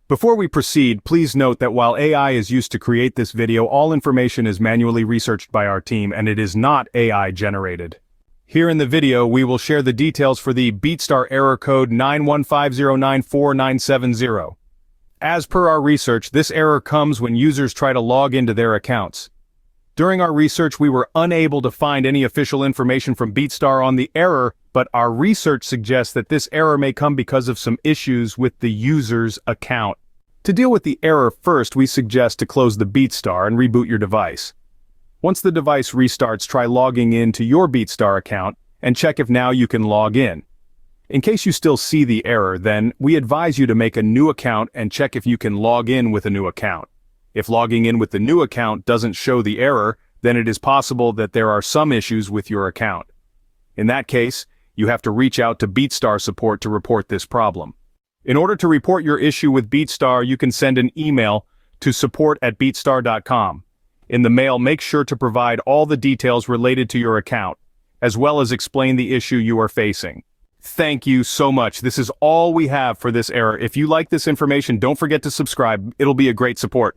Before we proceed, please note that while AI is used to create this video, all information is manually researched by our team and it is not AI generated. Here in the video, we will share the details for the Beatstar error code 915094970. As per our research, this error comes when users try to log into their accounts. During our research, we were unable to find any official information from Beatstar on the error, but our research suggests that this error may come because of some issues with the user's account. To deal with the error first, we suggest to close the Beatstar and reboot your device. Once the device restarts, try logging in to your Beatstar account and check if now you can log in. In case you still see the error, then we advise you to make a new account and check if you can log in with a new account. If logging in with the new account doesn't show the error, then it is possible that there are some issues with your account. In that case, you have to reach out to Beatstar support to report this problem. In order to report your issue with Beatstar, you can send an email to support@beatstar.com. In the mail, make sure to provide all the details related to your account, as well as explain the issue you are facing. Thank you so much. This is all we have for this error. If you like this information, don't forget to subscribe. It'll be a great support.